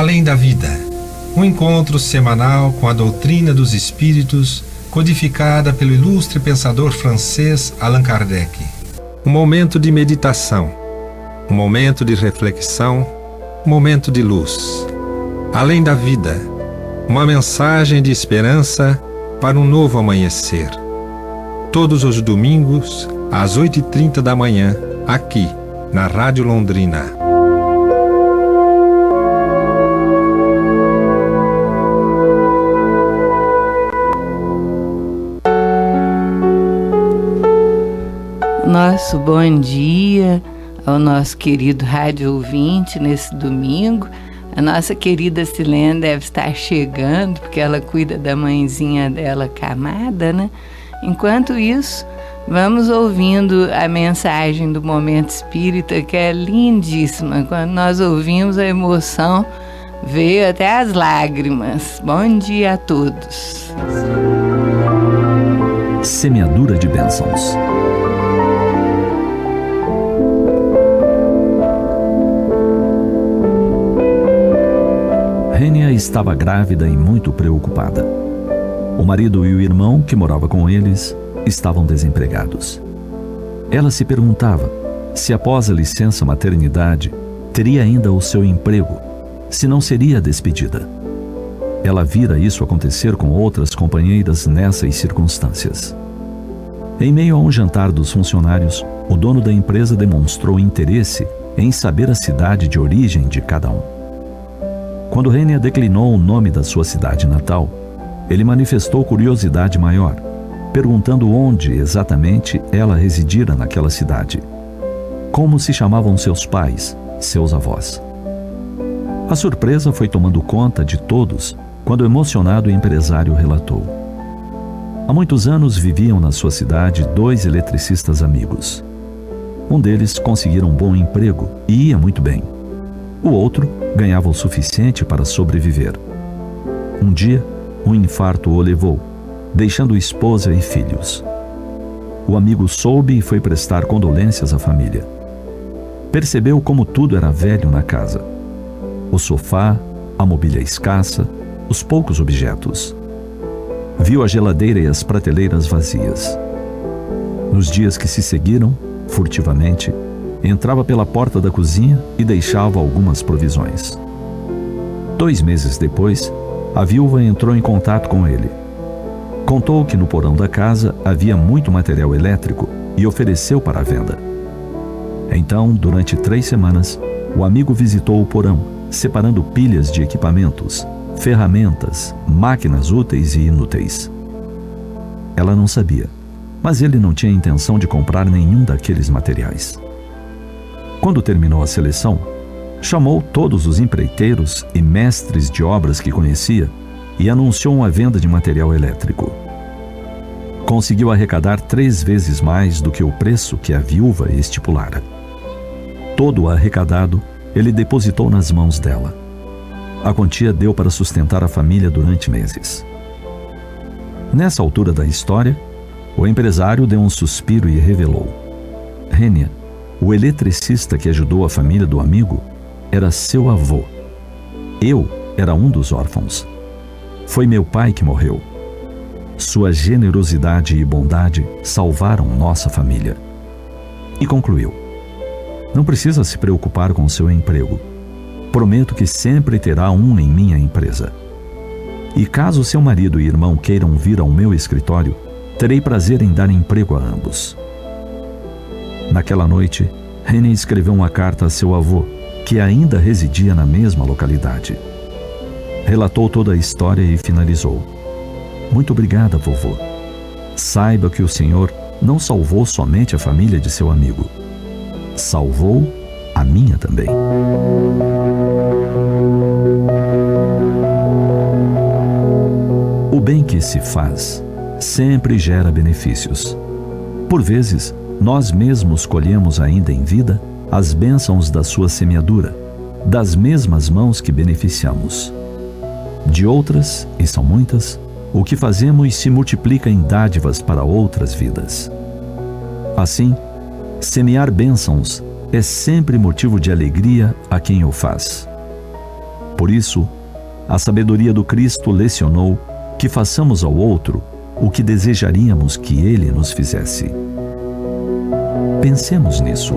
Além da Vida, um encontro semanal com a doutrina dos espíritos, codificada pelo ilustre pensador francês Allan Kardec. Um momento de meditação, um momento de reflexão, um momento de luz. Além da Vida, uma mensagem de esperança para um novo amanhecer. Todos os domingos, às 8h30 da manhã, aqui, na Rádio Londrina. Nosso bom dia ao nosso querido rádio ouvinte nesse domingo. A nossa querida Silene deve estar chegando, porque ela cuida da mãezinha dela camada, né? Enquanto isso, vamos ouvindo a mensagem do Momento Espírita, que é lindíssima. Quando nós ouvimos, a emoção veio até as lágrimas. Bom dia a todos. Semeadura de bênçãos. Rênia estava grávida e muito preocupada. O marido e o irmão, que morava com eles, estavam desempregados. Ela se perguntava se após a licença maternidade teria ainda o seu emprego, se não seria despedida. Ela vira isso acontecer com outras companheiras nessas circunstâncias. Em meio a um jantar dos funcionários, o dono da empresa demonstrou interesse em saber a cidade de origem de cada um. Quando Rênia declinou o nome da sua cidade natal, ele manifestou curiosidade maior, perguntando onde exatamente ela residira naquela cidade. Como se chamavam seus pais, seus avós. A surpresa foi tomando conta de todos quando o emocionado empresário relatou. Há muitos anos viviam na sua cidade 2 eletricistas amigos. Um deles conseguira um bom emprego e ia muito bem. O outro ganhava o suficiente para sobreviver. Um dia, um infarto o levou, deixando esposa e filhos. O amigo soube e foi prestar condolências à família. Percebeu como tudo era velho na casa. O sofá, a mobília escassa, os poucos objetos. Viu a geladeira e as prateleiras vazias. Nos dias que se seguiram, furtivamente, entrava pela porta da cozinha e deixava algumas provisões. 2 meses depois, a viúva entrou em contato com ele. Contou que no porão da casa havia muito material elétrico e ofereceu para a venda. Então, durante 3 semanas, o amigo visitou o porão, separando pilhas de equipamentos, ferramentas, máquinas úteis e inúteis. Ela não sabia, mas ele não tinha intenção de comprar nenhum daqueles materiais. Quando terminou a seleção, chamou todos os empreiteiros e mestres de obras que conhecia e anunciou uma venda de material elétrico. Conseguiu arrecadar 3 vezes mais do que o preço que a viúva estipulara. Todo o arrecadado ele depositou nas mãos dela. A quantia deu para sustentar a família durante meses. Nessa altura da história, o empresário deu um suspiro e revelou: Rênia, o eletricista que ajudou a família do amigo, era seu avô. Eu era um dos órfãos. Foi meu pai que morreu. Sua generosidade e bondade salvaram nossa família. E concluiu: não precisa se preocupar com seu emprego. Prometo que sempre terá um em minha empresa. E caso seu marido e irmão queiram vir ao meu escritório, terei prazer em dar emprego a ambos. Naquela noite, Rênia escreveu uma carta a seu avô, que ainda residia na mesma localidade. Relatou toda a história e finalizou: muito obrigada, vovô. Saiba que o senhor não salvou somente a família de seu amigo. Salvou a minha também. O bem que se faz sempre gera benefícios. Por vezes, nós mesmos colhemos ainda em vida as bênçãos da sua semeadura, das mesmas mãos que beneficiamos. De outras, e são muitas, o que fazemos se multiplica em dádivas para outras vidas. Assim, semear bênçãos é sempre motivo de alegria a quem o faz. Por isso, a sabedoria do Cristo lecionou que façamos ao outro o que desejaríamos que ele nos fizesse. Pensemos nisso.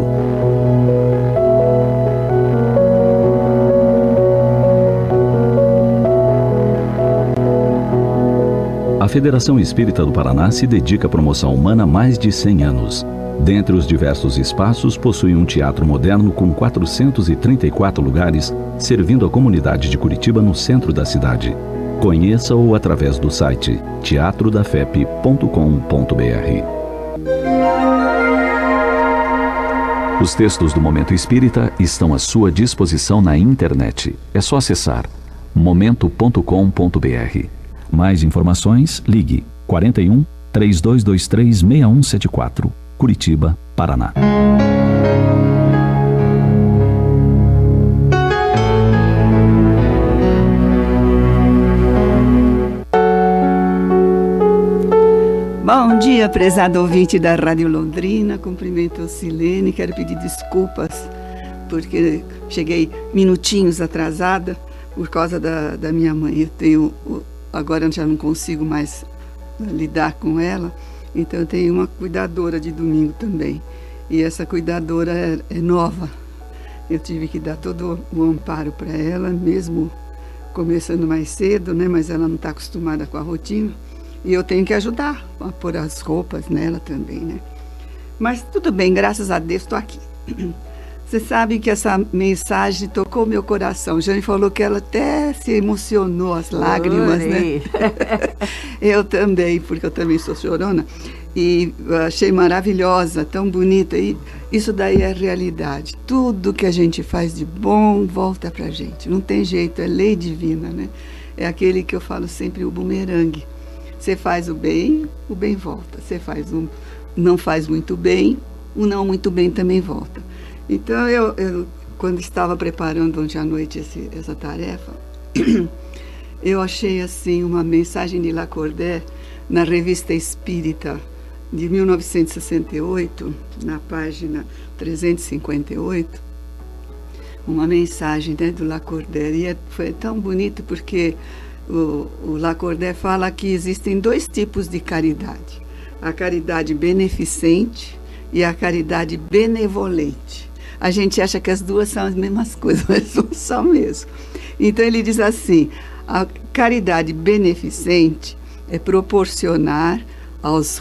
A Federação Espírita do Paraná se dedica à promoção humana há mais de 100 anos. Dentre os diversos espaços, possui um teatro moderno com 434 lugares, servindo a comunidade de Curitiba no centro da cidade. Conheça-o através do site teatrodafep.com.br. Os textos do Momento Espírita estão à sua disposição na internet. É só acessar momento.com.br. Mais informações, ligue 41 3223 6174, Curitiba, Paraná. Bom dia, prezado ouvinte da Rádio Londrina. Cumprimento a Silene. Quero pedir desculpas porque cheguei minutinhos atrasada por causa da minha mãe. Agora eu já não consigo mais lidar com ela, então eu tenho uma cuidadora de domingo também. E essa cuidadora é nova. Eu tive que dar todo o amparo para ela, mesmo começando mais cedo, né? Mas ela não está acostumada com a rotina. E eu tenho que ajudar a pôr as roupas nela também, né? Mas tudo bem, graças a Deus estou aqui. Você sabe que essa mensagem tocou meu coração. Jane falou que ela até se emocionou, as lágrimas, né? Eu também, porque eu também sou chorona. E achei maravilhosa, tão bonita. E isso daí é a realidade. Tudo que a gente faz de bom volta pra gente. Não tem jeito, é lei divina, né? É aquele que eu falo sempre, o bumerangue. Você faz o bem volta. Você não faz muito bem, o não muito bem também volta. Então, eu quando estava preparando ontem à noite essa tarefa, eu achei assim uma mensagem de Lacordaire na Revista Espírita de 1968, na página 358, uma mensagem, né, do Lacordaire. E foi tão bonito porque o Lacordaire fala que existem dois tipos de caridade: a caridade beneficente e a caridade benevolente. A gente acha que as duas são as mesmas coisas, mas não são mesmo. Então ele diz assim: a caridade beneficente é proporcionar os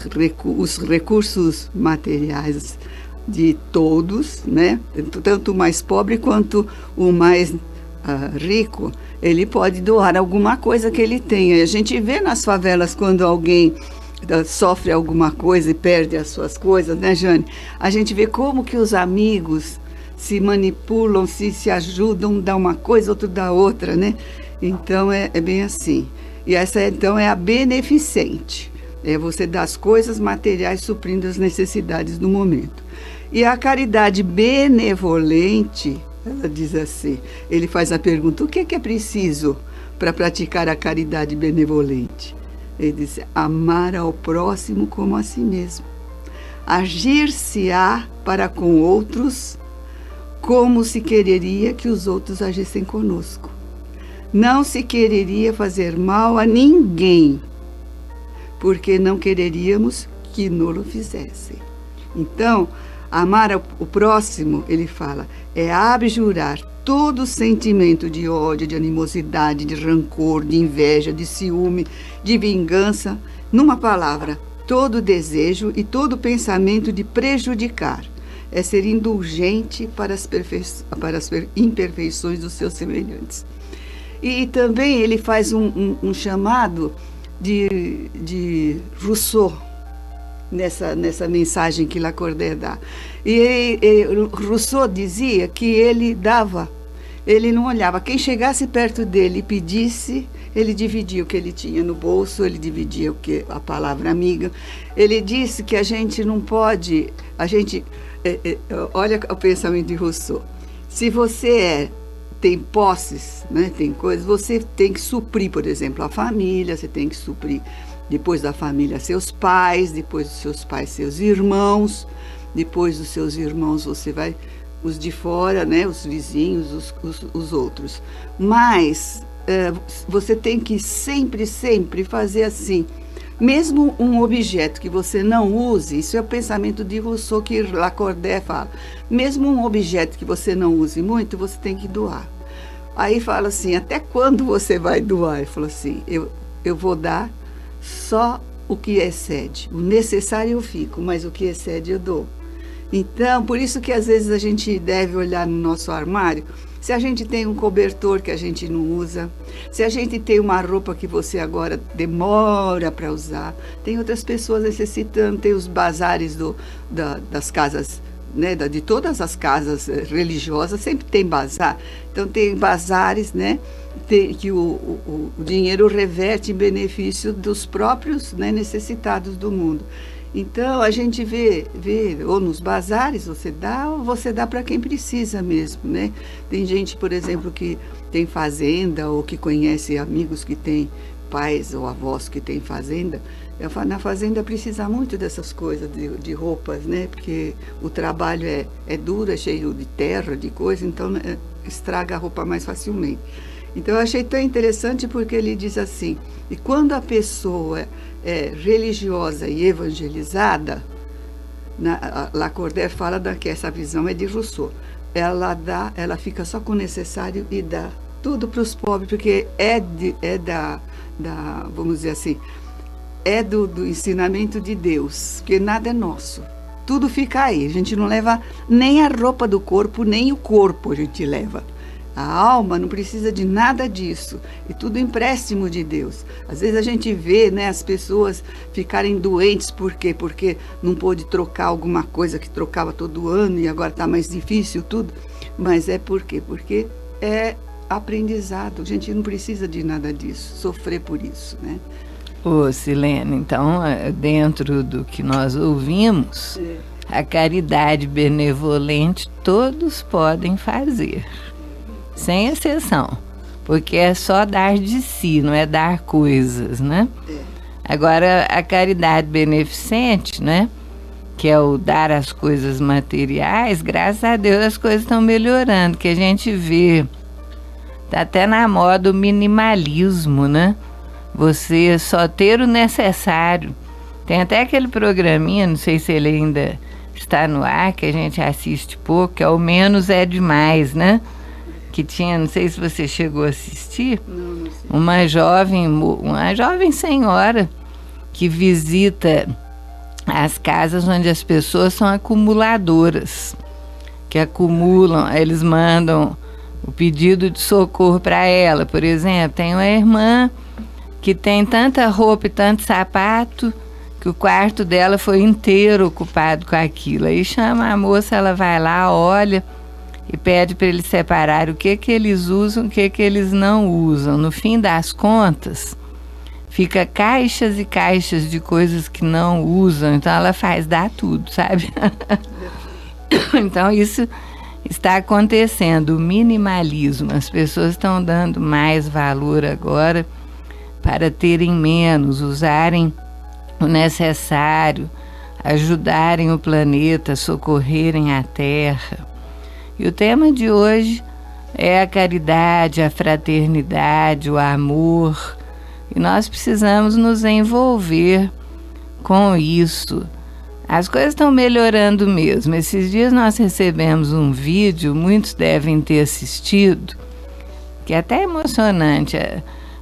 recursos materiais de todos, né? Tanto o mais pobre quanto o mais rico, ele pode doar alguma coisa que ele tenha. A gente vê nas favelas quando alguém sofre alguma coisa e perde as suas coisas, né, Jane? A gente vê como que os amigos se manipulam, se ajudam, dá uma coisa, outro dá outra, né? Então é bem assim. E essa então é a beneficente. É você dar as coisas materiais suprindo as necessidades do momento. E a caridade benevolente, ela diz assim, ele faz a pergunta: o que é preciso para praticar a caridade benevolente? Ele diz: amar ao próximo como a si mesmo. Agir-se-á para com outros como se quereria que os outros agissem conosco. Não se quereria fazer mal a ninguém, porque não quereríamos que nolo fizessem. Então, amar o próximo, ele fala, é abjurar todo sentimento de ódio, de animosidade, de rancor, de inveja, de ciúme, de vingança. Numa palavra, todo desejo e todo pensamento de prejudicar. É ser indulgente para as imperfeições dos seus semelhantes. E também ele faz um chamado de Rousseau nessa mensagem que Lacordaire dá. E Rousseau dizia que ele não olhava. Quem chegasse perto dele e pedisse, ele dividia o que ele tinha no bolso, ele dividia a palavra amiga. Ele disse que a gente não pode... olha o pensamento de Rousseau. Se você tem posses, né, tem coisas, você tem que suprir, por exemplo, a família, você tem que suprir, depois da família, seus pais, depois dos seus pais, seus irmãos, depois dos seus irmãos, você vai os de fora, né, os vizinhos, os outros. Mas você tem que sempre fazer assim. Mesmo um objeto que você não use, isso é o pensamento de Rousseau, que Lacordaire fala, mesmo um objeto que você não use muito, você tem que doar. Aí fala assim, até quando você vai doar? Ele falou assim, eu vou dar só o que excede. O necessário eu fico, mas o que excede eu dou. Então, por isso que às vezes a gente deve olhar no nosso armário, se a gente tem um cobertor que a gente não usa, se a gente tem uma roupa que você agora demora para usar, tem outras pessoas necessitando, tem os bazares das casas, né, de todas as casas religiosas, sempre tem bazar. Então tem bazares, né, que o dinheiro reverte em benefício dos próprios, né, necessitados do mundo. Então a gente vê, ou nos bazares você dá para quem precisa mesmo, né? Tem gente, por exemplo, que tem fazenda ou que conhece amigos que têm pais ou avós que têm fazenda. Eu falo, na fazenda precisa muito dessas coisas, de roupas, né? Porque o trabalho é duro, é cheio de terra, de coisa, então estraga a roupa mais facilmente. Então eu achei tão interessante porque ele diz assim, e quando a pessoa é religiosa e evangelizada, Lacordaire fala que essa visão é de Rousseau, ela fica só com o necessário e dá tudo para os pobres, porque vamos dizer assim, é do ensinamento de Deus, porque nada é nosso, tudo fica aí, a gente não leva nem a roupa do corpo, nem o corpo a gente leva. A alma não precisa de nada disso, e tudo empréstimo de Deus. Às vezes a gente vê, né, as pessoas ficarem doentes, por quê? Porque não pôde trocar alguma coisa que trocava todo ano e agora está mais difícil tudo. Mas é por quê? Porque é aprendizado, a gente não precisa de nada disso, sofrer por isso, né? Ô, Silene, então, dentro do que nós ouvimos, a caridade benevolente todos podem fazer. Sem exceção, porque é só dar de si, não é dar coisas, né? Agora, a caridade beneficente, né? Que é o dar as coisas materiais, graças a Deus as coisas estão melhorando, que a gente vê, tá até na moda o minimalismo, né? Você só ter o necessário. Tem até aquele programinha, não sei se ele ainda está no ar, que a gente assiste pouco, que é o Menos é Demais, né? Que tinha, não sei se você chegou a assistir, não sei. uma jovem senhora que visita as casas onde as pessoas são acumuladoras, que acumulam, eles mandam o pedido de socorro para ela. Por exemplo, tem uma irmã que tem tanta roupa e tanto sapato que o quarto dela foi inteiro ocupado com aquilo. Aí chama a moça, ela vai lá, olha e pede para eles separar o que eles usam, o que eles não usam. No fim das contas, fica caixas e caixas de coisas que não usam. Então ela dá tudo, sabe? Então isso está acontecendo, o minimalismo. As pessoas estão dando mais valor agora para terem menos, usarem o necessário, ajudarem o planeta, socorrerem a Terra. E o tema de hoje é a caridade, a fraternidade, o amor. E nós precisamos nos envolver com isso. As coisas estão melhorando mesmo. Esses dias nós recebemos um vídeo, muitos devem ter assistido, que é até emocionante.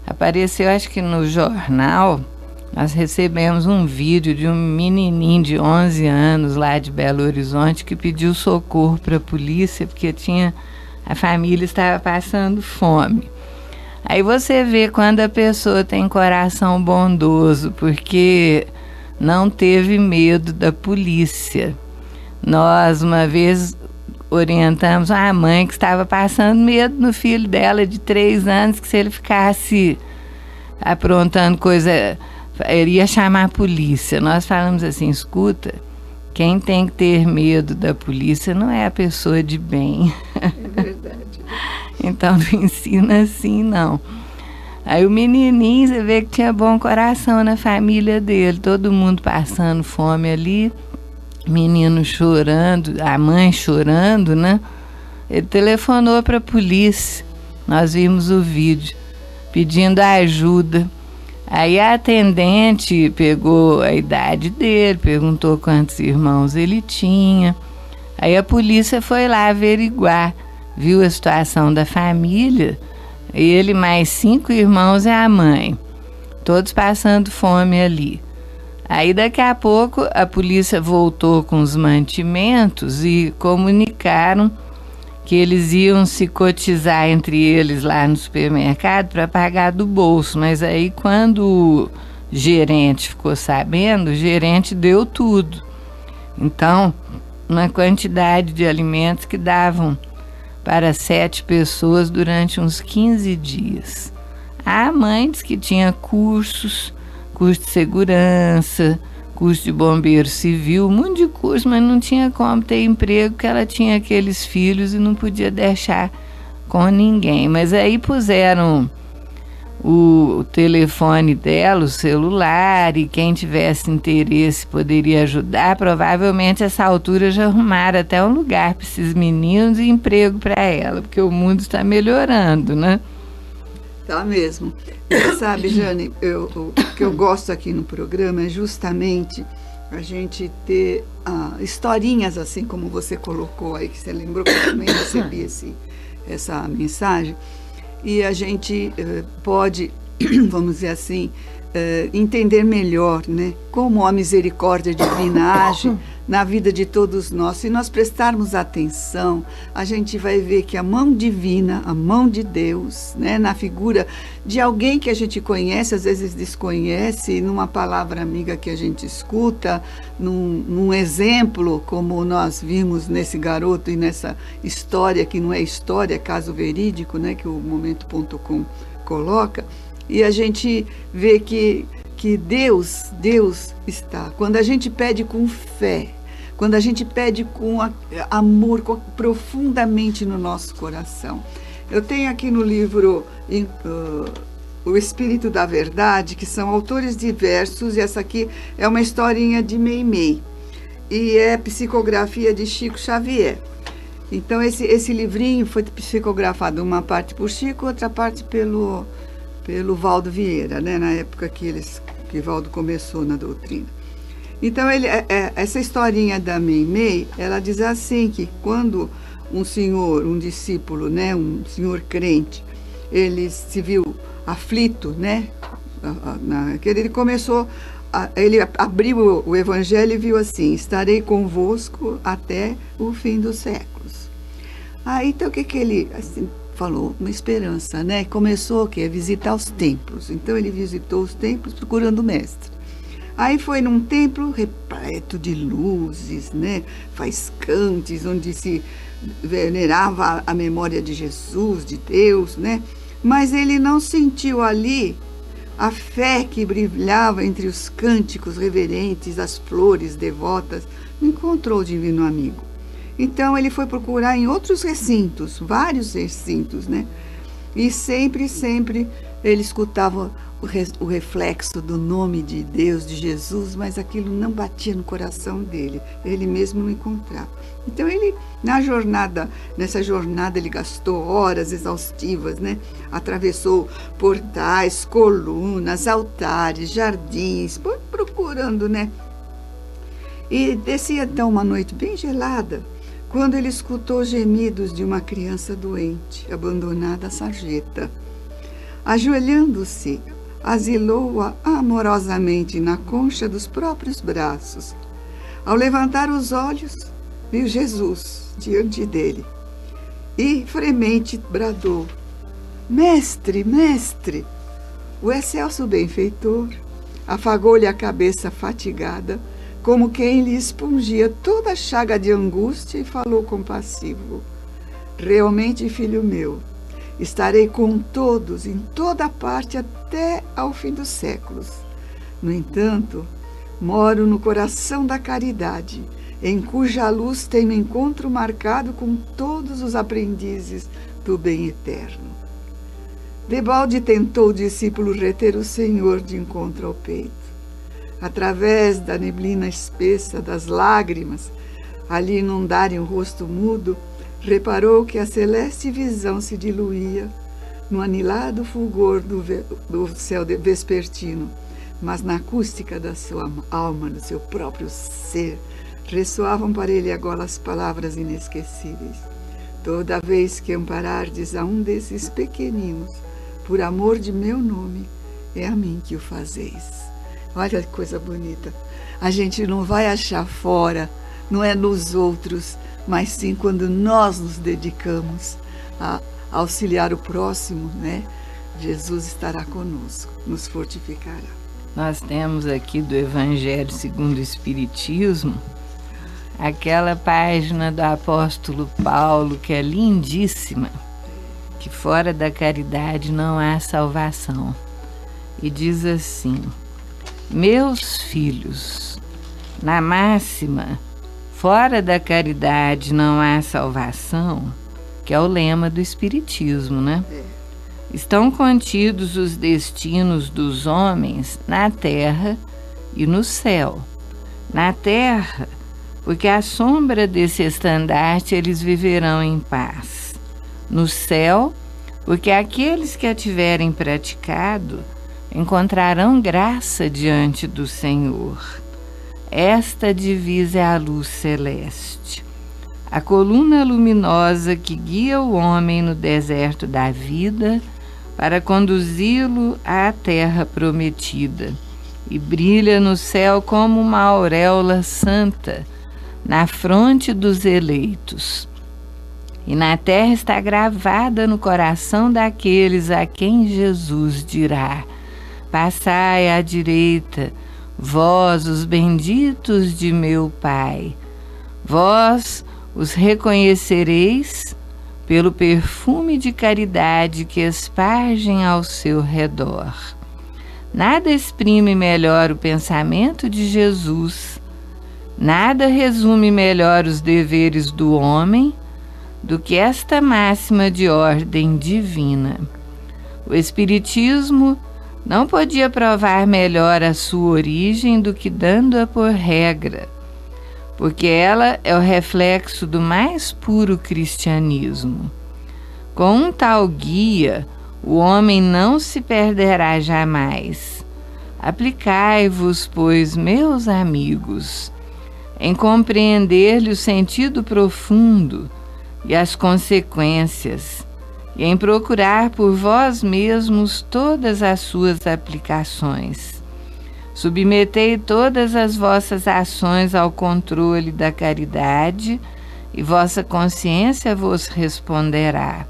Apareceu, acho que no jornal, nós recebemos um vídeo de um menininho de 11 anos lá de Belo Horizonte que pediu socorro para a polícia porque a família estava passando fome. Aí você vê quando a pessoa tem coração bondoso, porque não teve medo da polícia. Nós, uma vez, orientamos a mãe que estava passando medo no filho dela de 3 anos, que se ele ficasse aprontando coisa, ele ia chamar a polícia. Nós falamos assim, escuta, quem tem que ter medo da polícia não é a pessoa de bem. É verdade. Então não ensina assim, não. Aí o menininho, você vê que tinha bom coração na família dele, todo mundo passando fome ali. menino chorando, a mãe chorando, né? Ele telefonou para a polícia. Nós vimos o vídeo, pedindo ajuda. Aí a atendente pegou a idade dele, perguntou quantos irmãos ele tinha. Aí a polícia foi lá averiguar, viu a situação da família, ele mais 5 irmãos e a mãe, todos passando fome ali. Aí daqui a pouco a polícia voltou com os mantimentos e comunicaram que eles iam se cotizar entre eles lá no supermercado para pagar do bolso. Mas aí quando o gerente ficou sabendo, o gerente deu tudo. Então, uma quantidade de alimentos que davam para 7 pessoas durante uns 15 dias. A mãe disse que tinha curso de segurança, curso de bombeiro civil, um monte de curso, mas não tinha como ter emprego, porque ela tinha aqueles filhos e não podia deixar com ninguém. Mas aí puseram o telefone dela, o celular, e quem tivesse interesse poderia ajudar. Provavelmente essa altura já arrumaram até um lugar para esses meninos e emprego para ela, porque o mundo está melhorando, né? Tá mesmo. Você sabe, Jane, o que eu gosto aqui no programa é justamente a gente ter historinhas assim como você colocou aí, que você lembrou que eu também recebi essa mensagem. E a gente pode, vamos dizer assim, entender melhor, né, como a misericórdia divina age na vida de todos nós. Se nós prestarmos atenção, a gente vai ver que a mão divina, a mão de Deus, né, na figura de alguém que a gente conhece, às vezes desconhece, numa palavra amiga que a gente escuta, num exemplo, como nós vimos nesse garoto e nessa história, que não é história, é caso verídico, né, que o Momento.com coloca, e a gente vê que Deus está. Quando a gente pede com fé, quando a gente pede com amor profundamente no nosso coração. Eu tenho aqui no livro O Espírito da Verdade, que são autores diversos, e essa aqui é uma historinha de Meimei, e é psicografia de Chico Xavier. Então esse livrinho foi psicografado, uma parte por Chico, outra parte pelo Valdo Vieira, né, na época que Valdo começou na doutrina. Então, essa historinha da Meimei, ela diz assim, que quando um discípulo, né, um senhor crente, ele se viu aflito, né, ele começou, ele abriu o evangelho e viu assim: estarei convosco até o fim dos séculos. Aí, então, o que ele assim, falou? Uma esperança, né? Começou o quê? A visitar os templos. Então ele visitou os templos procurando o mestre. Aí foi num templo repleto de luzes, né? Faiscantes, onde se venerava a memória de Jesus, de Deus, né? Mas ele não sentiu ali a fé que brilhava entre os cânticos reverentes, as flores devotas. Não encontrou o divino amigo. Então ele foi procurar em outros recintos, vários recintos, né? E sempre ele escutava o reflexo do nome de Deus, de Jesus, mas aquilo não batia no coração dele, ele mesmo não encontrava. Então ele, nessa jornada ele gastou horas exaustivas, né? Atravessou portais, colunas, altares, jardins, procurando, né? E descia então uma noite bem gelada, quando ele escutou gemidos de uma criança doente, abandonada à sarjeta. Ajoelhando-se, asilou-a amorosamente na concha dos próprios braços. Ao levantar os olhos, viu Jesus diante dele e fremente bradou: Mestre, mestre! O excelso benfeitor afagou-lhe a cabeça fatigada, como quem lhe expungia toda a chaga de angústia, e falou compassivo: realmente, filho meu, estarei com todos em toda parte até ao fim dos séculos. No entanto, moro no coração da caridade, em cuja luz tenho encontro marcado com todos os aprendizes do bem eterno. Debalde tentou o discípulo reter o Senhor de encontro ao peito. através da neblina espessa das lágrimas, ali inundarem o rosto mudo, reparou que a celeste visão se diluía no anilado fulgor do céu vespertino, mas na acústica da sua alma, do seu próprio ser, ressoavam para ele agora as palavras inesquecíveis. Toda vez que amparardes a um desses pequeninos, por amor de meu nome, é a mim que o fazeis. Olha que coisa bonita. A gente não vai achar fora, não é nos outros, mas sim quando nós nos dedicamos a auxiliar o próximo, né? Jesus estará conosco, nos fortificará. Nós temos aqui do Evangelho segundo o Espiritismo, aquela página do apóstolo Paulo que é lindíssima, que fora da caridade não há salvação. E diz assim: meus filhos, na máxima, fora da caridade não há salvação, que é o lema do Espiritismo, né? Estão contidos os destinos dos homens na terra e no céu. Na terra, porque à sombra desse estandarte eles viverão em paz. No céu, porque aqueles que a tiverem praticado encontrarão graça diante do Senhor. Esta divisa é a luz celeste, a coluna luminosa que guia o homem no deserto da vida para conduzi-lo à terra prometida, e brilha no céu como uma auréola santa na fronte dos eleitos. E na terra está gravada no coração daqueles a quem Jesus dirá: passai à direita, vós os benditos de meu Pai. Vós os reconhecereis pelo perfume de caridade que espargem ao seu redor. Nada exprime melhor o pensamento de Jesus, nada resume melhor os deveres do homem do que esta máxima de ordem divina. O Espiritismo não podia provar melhor a sua origem do que dando-a por regra, porque ela é o reflexo do mais puro cristianismo. Com um tal guia, o homem não se perderá jamais. Aplicai-vos, pois, meus amigos, em compreender-lhe o sentido profundo e as consequências, e em procurar por vós mesmos todas as suas aplicações. Submetei todas as vossas ações ao controle da caridade, e vossa consciência vos responderá.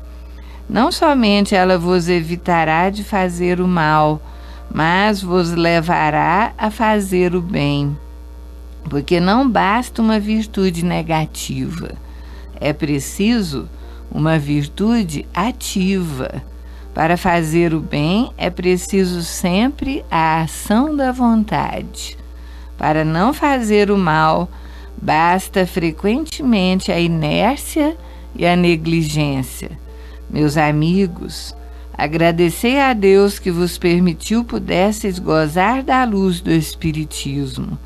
Não somente ela vos evitará de fazer o mal, mas vos levará a fazer o bem. Porque não basta uma virtude negativa, é preciso uma virtude ativa. Para fazer o bem é preciso sempre a ação da vontade. Para não fazer o mal, basta frequentemente a inércia e a negligência. Meus amigos, agradecei a Deus que vos permitiu pudesseis gozar da luz do Espiritismo,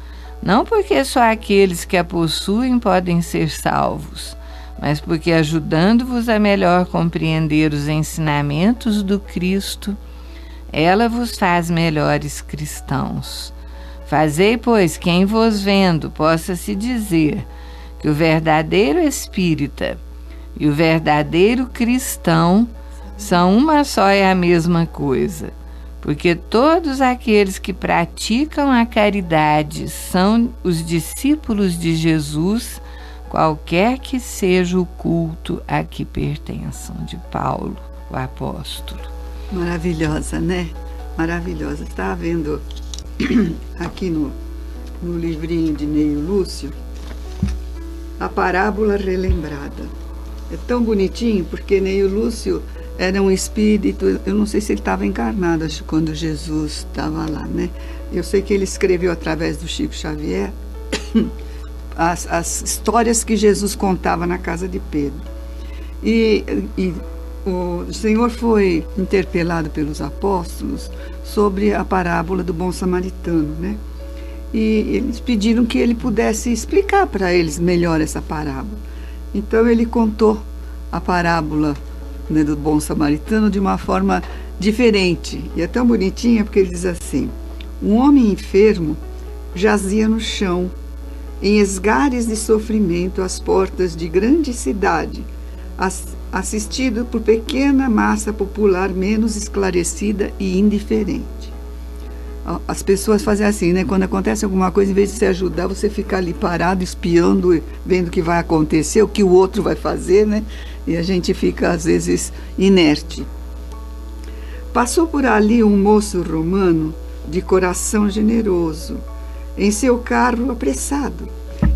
não porque só aqueles que a possuem podem ser salvos, mas porque, ajudando-vos a melhor compreender os ensinamentos do Cristo, ela vos faz melhores cristãos. Fazei, pois, que em vos vendo possa-se dizer que o verdadeiro espírita e o verdadeiro cristão são uma só e a mesma coisa, porque todos aqueles que praticam a caridade são os discípulos de Jesus, qualquer que seja o culto a que pertençam. De Paulo, o apóstolo. Maravilhosa, né? Maravilhosa. Estava vendo aqui no livrinho de Neio Lúcio a parábola relembrada. É tão bonitinho, porque Neio Lúcio era um espírito, eu não sei se ele estava encarnado, acho, quando Jesus estava lá, né? Eu sei que ele escreveu através do Chico Xavier as histórias que Jesus contava na casa de Pedro. E o Senhor foi interpelado pelos apóstolos sobre a parábola do bom samaritano, né? e eles pediram que ele pudesse explicar para eles melhor essa parábola. Então ele contou a parábola, né, do bom samaritano de uma forma diferente, e é tão bonitinha porque ele diz assim: um homem enfermo jazia no chão, em esgares de sofrimento às portas de grande cidade, assistido por pequena massa popular menos esclarecida e indiferente. As pessoas fazem assim, né? Quando acontece alguma coisa, em vez de você ajudar, você fica ali parado, espiando, vendo o que vai acontecer, o que o outro vai fazer, né? E a gente fica, às vezes, inerte. Passou por ali um moço romano de coração generoso, em seu carro apressado,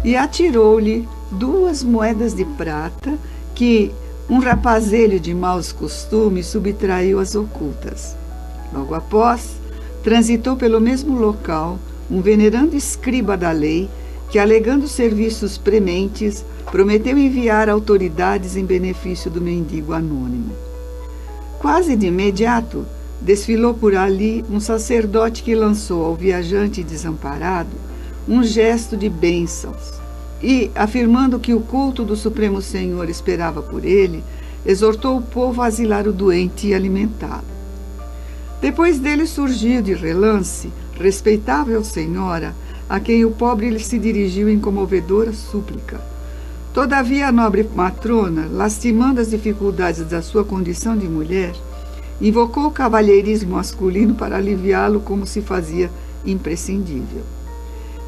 e atirou-lhe 2 moedas de prata que um rapazelho de maus costumes subtraiu às ocultas. Logo após, transitou pelo mesmo local um venerando escriba da lei que, alegando serviços prementes, prometeu enviar autoridades em benefício do mendigo anônimo. Quase de imediato, desfilou por ali um sacerdote que lançou ao viajante desamparado um gesto de bênçãos e, afirmando que o culto do Supremo Senhor esperava por ele, exortou o povo a asilar o doente e alimentá-lo. Depois dele surgiu de relance respeitável senhora, a quem o pobre se dirigiu em comovedora súplica. Todavia a nobre matrona, lastimando as dificuldades da sua condição de mulher, invocou o cavalheirismo masculino para aliviá-lo como se fazia imprescindível.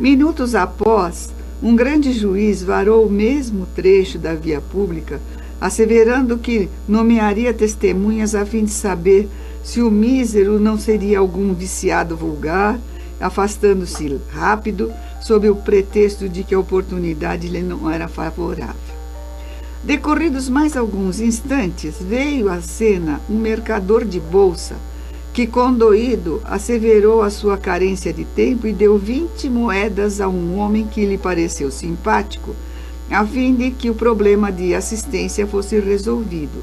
Minutos após, um grande juiz varou o mesmo trecho da via pública, asseverando que nomearia testemunhas a fim de saber se o mísero não seria algum viciado vulgar, afastando-se rápido, sob o pretexto de que a oportunidade lhe não era favorável. Decorridos mais alguns instantes, veio à cena um mercador de bolsa, que, condoído, asseverou a sua carência de tempo e deu 20 moedas a um homem que lhe pareceu simpático, a fim de que o problema de assistência fosse resolvido.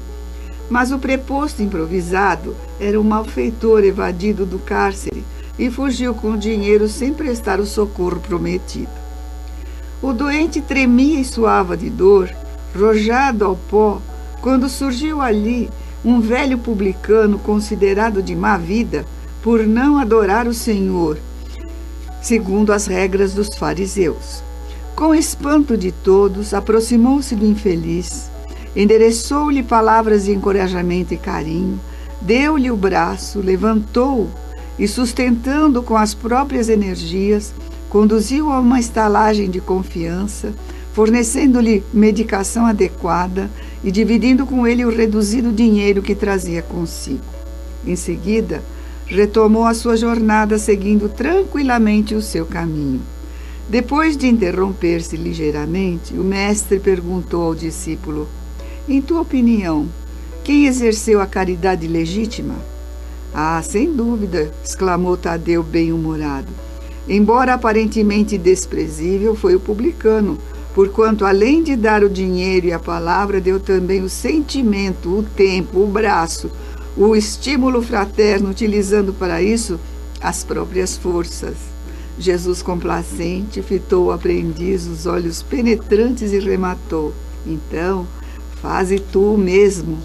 Mas o preposto improvisado era um malfeitor evadido do cárcere e fugiu com o dinheiro sem prestar o socorro prometido. O doente tremia e suava de dor, rojado ao pó, quando surgiu ali um velho publicano considerado de má vida por não adorar o Senhor, segundo as regras dos fariseus. Com espanto de todos, aproximou-se do infeliz, endereçou-lhe palavras de encorajamento e carinho, deu-lhe o braço, levantou-o e, sustentando com as próprias energias, conduziu-o a uma estalagem de confiança, fornecendo-lhe medicação adequada e dividindo com ele o reduzido dinheiro que trazia consigo. Em seguida, retomou a sua jornada, seguindo tranquilamente o seu caminho. Depois de interromper-se ligeiramente, o mestre perguntou ao discípulo: em tua opinião, quem exerceu a caridade legítima? Ah, sem dúvida, exclamou Tadeu bem-humorado. Embora aparentemente desprezível, foi o publicano, porquanto, além de dar o dinheiro e a palavra, deu também o sentimento, o tempo, o braço, o estímulo fraterno, utilizando para isso as próprias forças. Jesus, complacente, fitou o aprendiz os olhos penetrantes e rematou: então, faze tu o mesmo.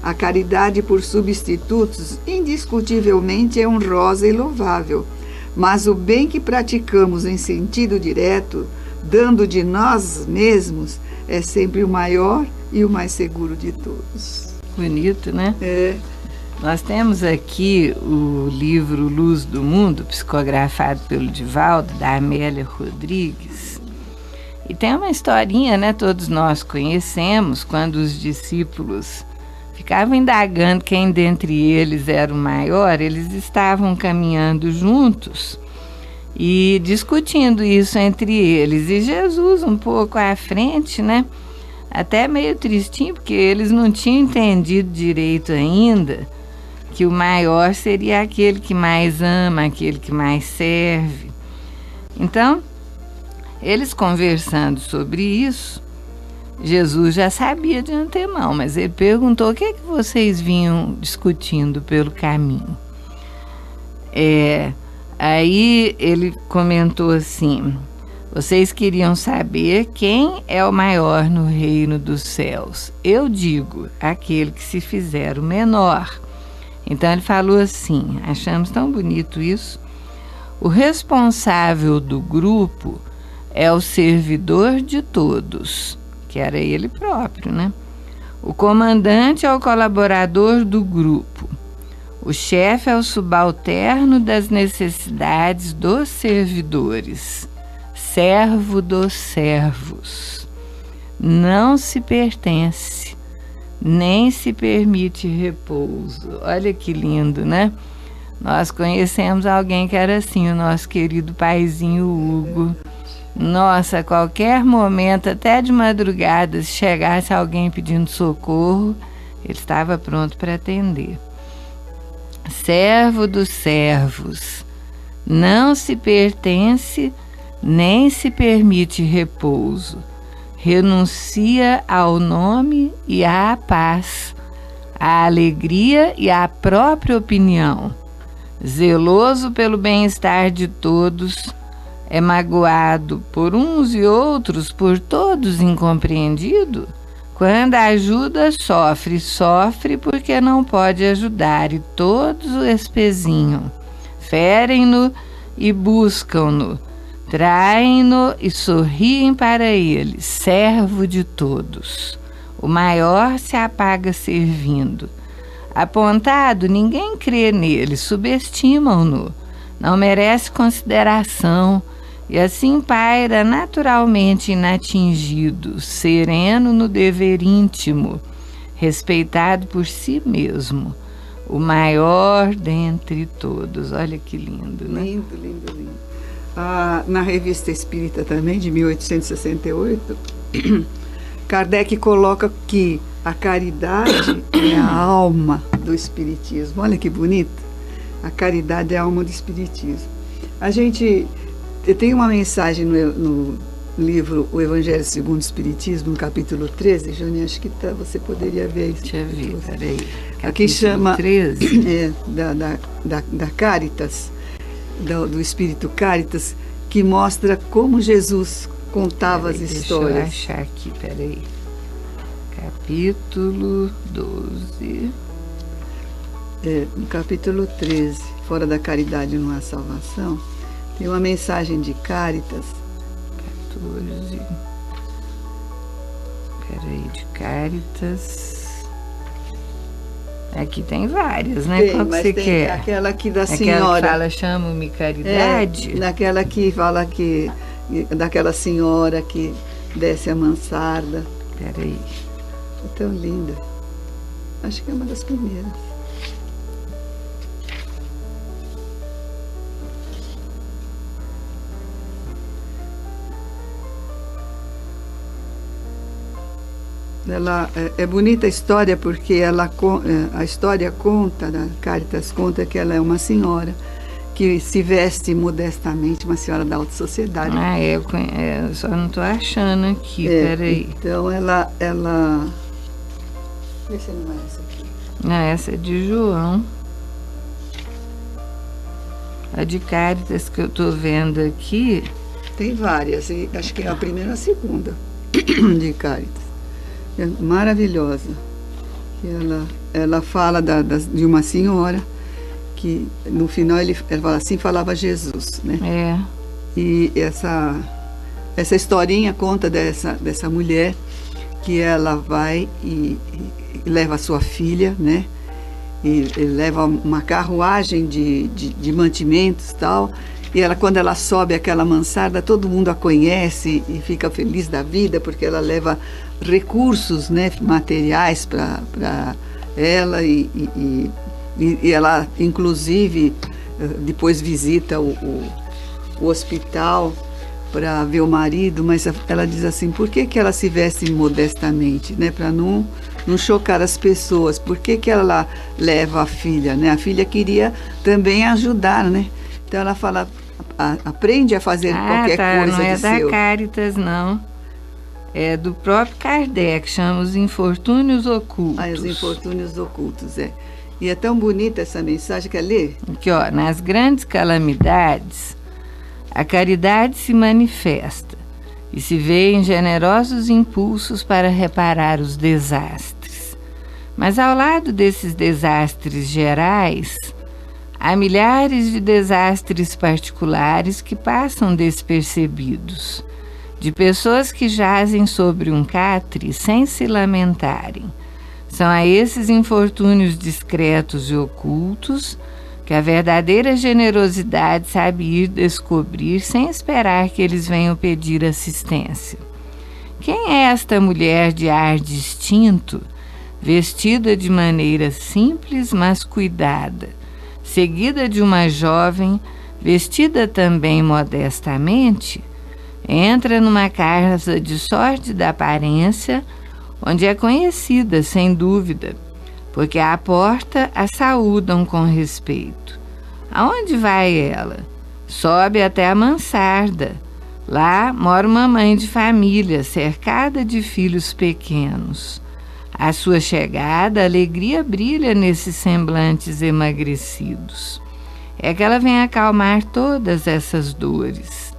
A caridade por substitutos indiscutivelmente é honrosa e louvável, mas o bem que praticamos em sentido direto, dando de nós mesmos, é sempre o maior e o mais seguro de todos. Bonito, né? É. Nós temos aqui o livro Luz do Mundo, psicografado pelo Divaldo, da Amélia Rodrigues. E tem uma historinha, né? Todos nós conhecemos, quando os discípulos ficavam indagando quem dentre eles era o maior, eles estavam caminhando juntos e discutindo isso entre eles. E Jesus, um pouco à frente, né? Até meio tristinho, porque eles não tinham entendido direito ainda que o maior seria aquele que mais ama, aquele que mais serve. Então, eles conversando sobre isso, Jesus já sabia de antemão, mas ele perguntou: o que é que vocês vinham discutindo pelo caminho? Aí ele comentou assim: vocês queriam saber quem é o maior no reino dos céus. Eu digo, aquele que se fizer o menor. Então ele falou assim, achamos tão bonito isso. O responsável do grupo é o servidor de todos, que era ele próprio, né? O comandante é o colaborador do grupo. O chefe é o subalterno das necessidades dos servidores. Servo dos servos. Não se pertence, nem se permite repouso. Olha que lindo, né? Nós conhecemos alguém que era assim, o nosso querido paizinho Hugo. Nossa, a qualquer momento, até de madrugada, se chegasse alguém pedindo socorro, ele estava pronto para atender. Servo dos servos, não se pertence, nem se permite repouso. Renuncia ao nome e à paz, à alegria e à própria opinião. Zeloso pelo bem-estar de todos, é magoado por uns e outros, por todos incompreendido. Quando ajuda, sofre porque não pode ajudar, e todos o espezinham. Ferem-no e buscam-no, traem-no e sorriem para ele, servo de todos. O maior se apaga servindo. Apontado, ninguém crê nele, subestimam-no, não merece consideração, e assim paira naturalmente inatingido, sereno no dever íntimo, respeitado por si mesmo, o dentre todos. Olha que lindo, né? Lindo, lindo, lindo. Na Revista Espírita também, de 1868, Kardec coloca que a caridade é a alma do Espiritismo. Olha que bonito. A caridade é a alma do Espiritismo. A gente tem uma mensagem no livro O Evangelho segundo o Espiritismo, no capítulo 13, Jane, acho que você poderia ver isso. Deixa eu ver, peraí. Aqui chama 13? Da Caritas, do Espírito Caritas, que mostra como Jesus contava as histórias. Deixa eu achar aqui, peraí. Capítulo 12. No capítulo 13, Fora da Caridade não há salvação, tem uma mensagem de Caritas. 14. Peraí, de Caritas. Aqui tem várias, né? Qual que você quer? Aquela aqui da aquela senhora. Que fala, chama-me caridade? Naquela que fala que daquela senhora que desce a mansarda. Peraí. É tão linda. Acho que é uma das primeiras. Ela, é bonita a história porque a história conta, da Caritas conta que ela é uma senhora que se veste modestamente, uma senhora da alta sociedade. Eu só não estou achando aqui, peraí. Então ela... Vê se não é essa aqui. Essa é de João. A de Caritas que eu estou vendo aqui... Tem várias, e acho que é a primeira e a segunda de Caritas. É maravilhosa. Ela fala de uma senhora que no final ela fala assim, falava Jesus, né? E essa historinha conta dessa mulher que ela vai e leva a sua filha, né? E leva uma carruagem de mantimentos e tal. E quando ela sobe aquela mansarda, todo mundo a conhece e fica feliz da vida, porque ela leva recursos, né, materiais para ela e ela, inclusive, depois visita o hospital para ver o marido, mas ela diz assim, por que ela se veste modestamente, né, para não chocar as pessoas? Por que ela leva a filha, né? A filha queria também ajudar, né? Então ela fala, aprende a fazer qualquer coisa não é de da seu. Caritas, não. É do próprio Kardec, chama Os Infortúnios Ocultos. Os Infortúnios Ocultos, E é tão bonita essa mensagem, quer ler? Aqui, ó, nas grandes calamidades, a caridade se manifesta e se vê em generosos impulsos para reparar os desastres. Mas ao lado desses desastres gerais, há milhares de desastres particulares que passam despercebidos, de pessoas que jazem sobre um catre sem se lamentarem. São a esses infortúnios discretos e ocultos que a verdadeira generosidade sabe ir descobrir sem esperar que eles venham pedir assistência. Quem é esta mulher de ar distinto, vestida de maneira simples, mas cuidada, seguida de uma jovem, vestida também modestamente, entra numa casa de sórdida aparência, onde é conhecida, sem dúvida, porque à porta a saúdam com respeito. Aonde vai ela? Sobe até a mansarda. Lá mora uma mãe de família, cercada de filhos pequenos. À sua chegada, a alegria brilha nesses semblantes emagrecidos. É que ela vem acalmar todas essas dores.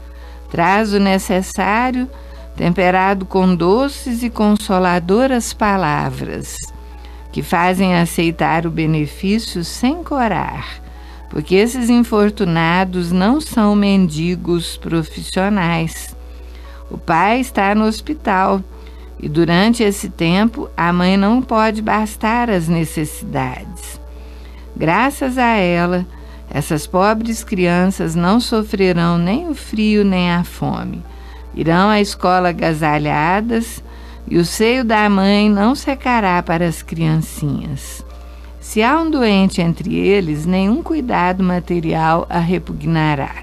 Traz o necessário, temperado com doces e consoladoras palavras, que fazem aceitar o benefício sem corar, porque esses infortunados não são mendigos profissionais. O pai está no hospital e durante esse tempo a mãe não pode bastar as necessidades. Graças a ela, essas pobres crianças não sofrerão nem o frio nem a fome. Irão à escola agasalhadas e o seio da mãe não secará para as criancinhas. Se há um doente entre eles, nenhum cuidado material a repugnará.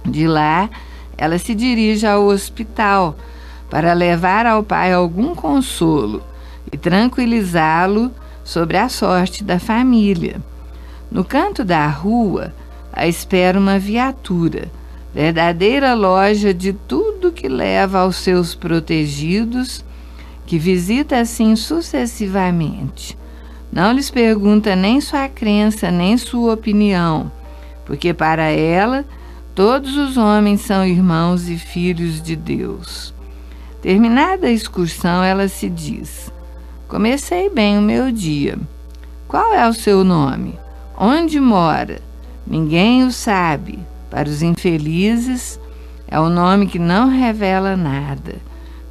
De lá, ela se dirige ao hospital para levar ao pai algum consolo e tranquilizá-lo sobre a sorte da família. No canto da rua, a espera uma viatura, verdadeira loja de tudo que leva aos seus protegidos, que visita assim sucessivamente. Não lhes pergunta nem sua crença, nem sua opinião, porque para ela todos os homens são irmãos e filhos de Deus. Terminada a excursão, ela se diz: comecei bem o meu dia. Qual é o seu nome? Onde mora? Ninguém o sabe. Para os infelizes, é o nome que não revela nada,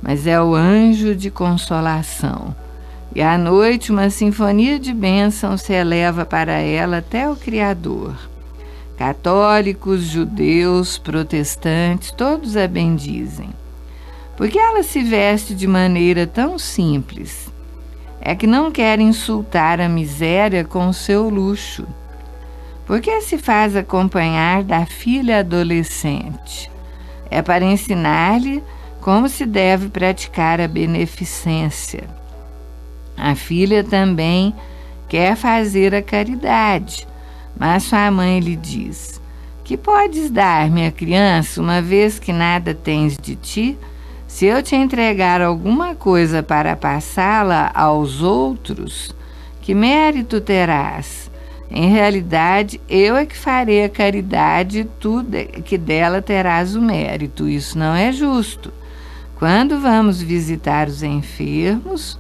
mas é o anjo de consolação. E à noite uma sinfonia de bênçãos se eleva para ela até o Criador. Católicos, judeus, protestantes, todos a bendizem. Por que ela se veste de maneira tão simples? É que não quer insultar a miséria com o seu luxo. Por que se faz acompanhar da filha adolescente? É para ensinar-lhe como se deve praticar a beneficência. A filha também quer fazer a caridade, mas sua mãe lhe diz: que podes dar, minha criança, uma vez que nada tens de ti? Se eu te entregar alguma coisa para passá-la aos outros, que mérito terás? Em realidade, eu é que farei a caridade, tu que dela terás o mérito. Isso não é justo. Quando vamos visitar os enfermos,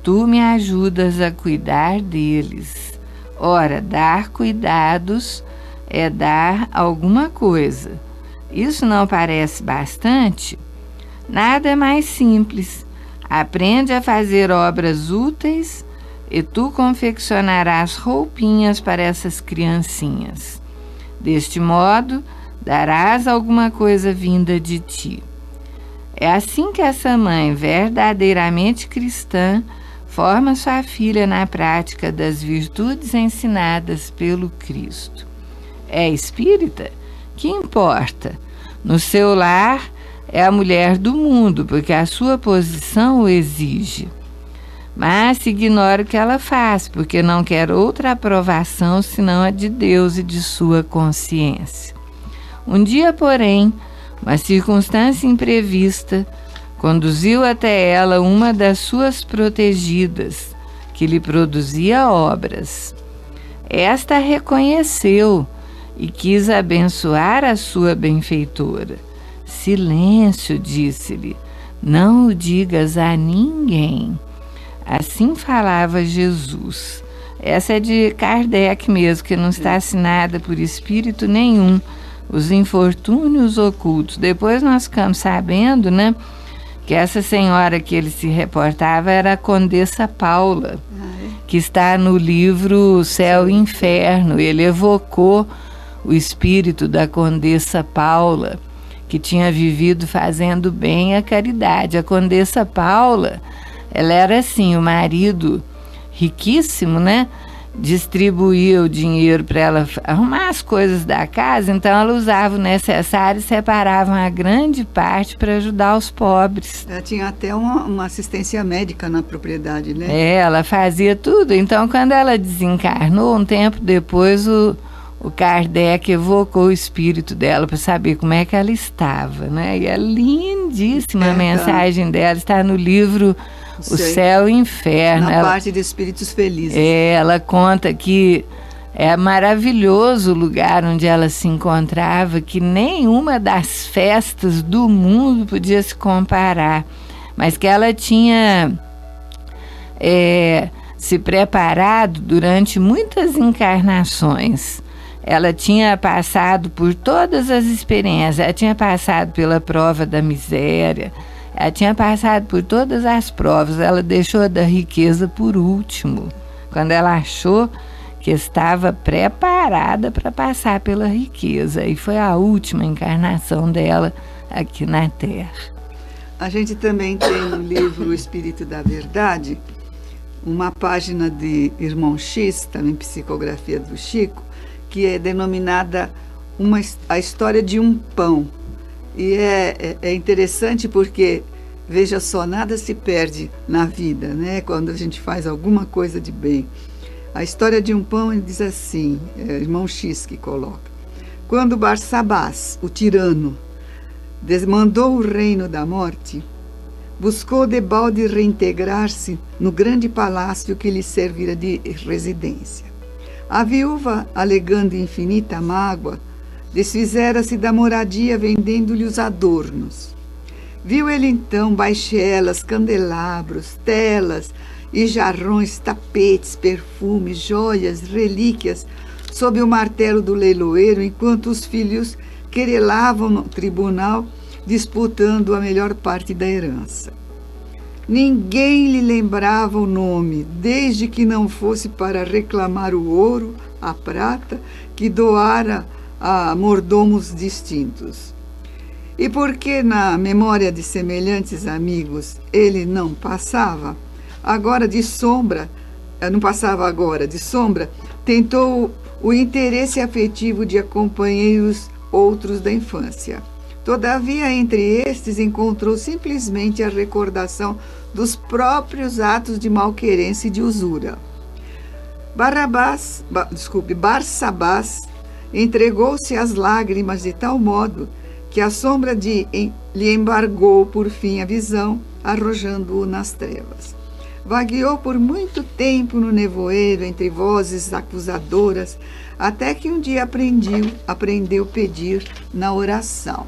tu me ajudas a cuidar deles. Ora, dar cuidados é dar alguma coisa. Isso não parece bastante? Nada é mais simples. Aprende a fazer obras úteis e tu confeccionarás roupinhas para essas criancinhas. Deste modo, darás alguma coisa vinda de ti. É assim que essa mãe verdadeiramente cristã forma sua filha na prática das virtudes ensinadas pelo Cristo. É espírita? Que importa? No seu lar é a mulher do mundo, porque a sua posição o exige. Mas ignora o que ela faz, porque não quer outra aprovação senão a de Deus e de sua consciência. Um dia, porém, uma circunstância imprevista conduziu até ela uma das suas protegidas, que lhe produzia obras. Esta reconheceu e quis abençoar a sua benfeitora. Silêncio, disse-lhe, não o digas a ninguém. Assim falava Jesus. Essa é de Kardec mesmo, que não está assinada por espírito nenhum. Os infortúnios ocultos. Depois nós ficamos sabendo, né, que essa senhora que ele se reportava era a Condessa Paula, que está no livro Céu e Inferno. Ele evocou o espírito da Condessa Paula, que tinha vivido fazendo bem à caridade. A Condessa Paula, ela era assim, o marido riquíssimo, né, distribuía o dinheiro para ela arrumar as coisas da casa, então ela usava o necessário e separava uma grande parte para ajudar os pobres. Ela tinha até uma assistência médica na propriedade, né? Ela fazia tudo. Então, quando ela desencarnou, um tempo depois, o Kardec evocou o espírito dela para saber como é que ela estava, né? E é lindíssima a mensagem dela, está no livro O Céu e o Inferno. Na parte de espíritos felizes. Ela conta que é maravilhoso o lugar onde ela se encontrava, que nenhuma das festas do mundo podia se comparar, mas que ela tinha se preparado durante muitas encarnações. Ela tinha passado por todas as experiências, ela tinha passado pela prova da miséria, ela tinha passado por todas as provas, ela deixou da riqueza por último, quando ela achou que estava preparada para passar pela riqueza. E foi a última encarnação dela aqui na Terra. A gente também tem no livro O Espírito da Verdade, uma página de Irmão X, também psicografia do Chico, que é denominada a história de um pão. E é interessante porque, veja só, nada se perde na vida, né? Quando a gente faz alguma coisa de bem. A história de um pão, ele diz assim, Irmão X que coloca: quando Barsabás, o tirano, desmandou o reino da morte, buscou debalde reintegrar-se no grande palácio que lhe servira de residência. A viúva, alegando infinita mágoa, desfizera-se da moradia vendendo-lhe os adornos. Viu ele então baixelas, candelabros, telas e jarrões, tapetes, perfumes, joias, relíquias, sob o martelo do leiloeiro, enquanto os filhos querelavam no tribunal, disputando a melhor parte da herança. Ninguém lhe lembrava o nome, desde que não fosse para reclamar o ouro, a prata, que doara a mordomos distintos. E porque na memória de semelhantes amigos ele não passava agora de sombra, tentou o interesse afetivo de companheiros outros da infância. Todavia, entre estes, encontrou simplesmente a recordação dos próprios atos de malquerência e de usura. Barsabás entregou-se às lágrimas de tal modo que a sombra lhe embargou por fim a visão, arrojando-o nas trevas. Vagueou por muito tempo no nevoeiro entre vozes acusadoras, até que um dia aprendeu pedir na oração.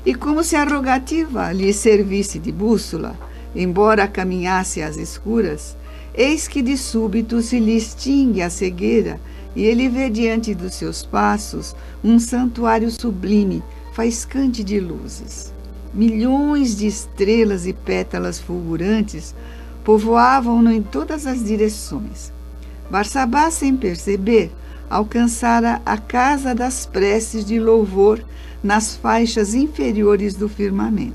E como se a rogativa lhe servisse de bússola, embora caminhasse às escuras, eis que de súbito se lhe extingue a cegueira e ele vê diante dos seus passos um santuário sublime, faiscante de luzes. Milhões de estrelas e pétalas fulgurantes povoavam-no em todas as direções. Barsabás, sem perceber, alcançara a casa das preces de louvor nas faixas inferiores do firmamento.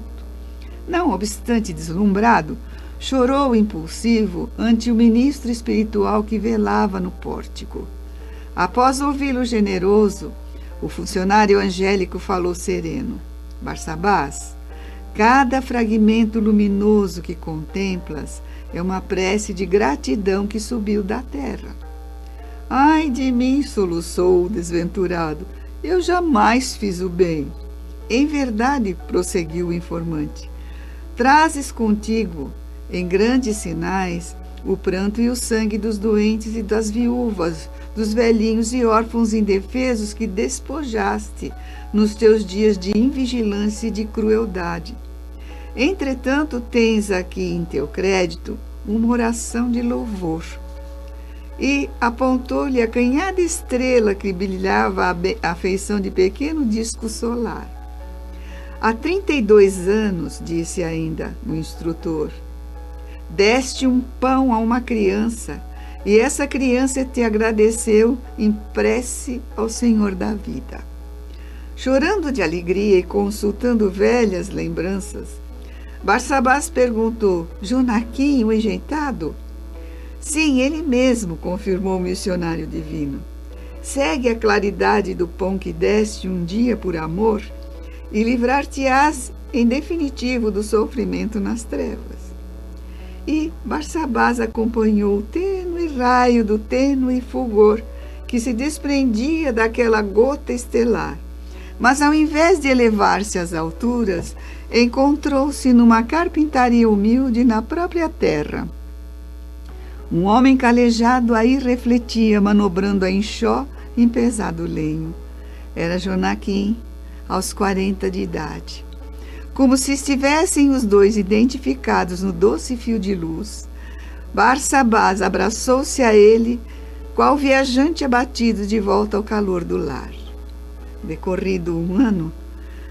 Não obstante deslumbrado, chorou impulsivo ante o ministro espiritual que velava no pórtico. Após ouvi-lo generoso, o funcionário angélico falou sereno: Barsabás, cada fragmento luminoso que contemplas é uma prece de gratidão que subiu da terra. Ai de mim, soluçou o desventurado, eu jamais fiz o bem. Em verdade, prosseguiu o informante, trazes contigo, em grandes sinais, o pranto e o sangue dos doentes e das viúvas, dos velhinhos e órfãos indefesos que despojaste nos teus dias de invigilância e de crueldade. Entretanto, tens aqui em teu crédito uma oração de louvor. E apontou-lhe a canhada estrela que brilhava à feição de pequeno disco solar. Há 32 anos, disse ainda o instrutor, deste um pão a uma criança, e essa criança te agradeceu em prece ao Senhor da vida. Chorando de alegria e consultando velhas lembranças, Barsabás perguntou: Jonaquim, o enjeitado? Sim, ele mesmo, confirmou o missionário divino. Segue a claridade do pão que deste um dia por amor e livrar-te-ás em definitivo do sofrimento nas trevas. E Barsabás acompanhou o tênue raio do tênue fulgor que se desprendia daquela gota estelar. Mas ao invés de elevar-se às alturas, encontrou-se numa carpintaria humilde na própria terra. Um homem calejado aí refletia, manobrando a enxó em pesado lenho. Era Jonaquim, aos 40 de idade. Como se estivessem os dois identificados no doce fio de luz, Barsabás abraçou-se a ele, qual viajante abatido de volta ao calor do lar. Decorrido um ano,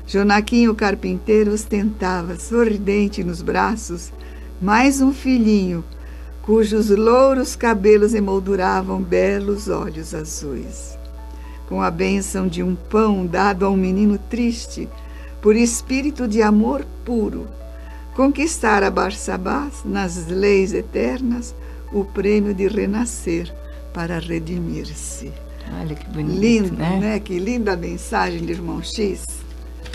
Jonaquim, o carpinteiro, ostentava, sorridente nos braços, mais um filhinho, cujos louros cabelos emolduravam belos olhos azuis. Com a bênção de um pão dado a um menino triste, por espírito de amor puro, conquistara Barsabás, nas leis eternas, o prêmio de renascer para redimir-se. Olha que bonito, lindo, né? Que linda mensagem de Irmão X.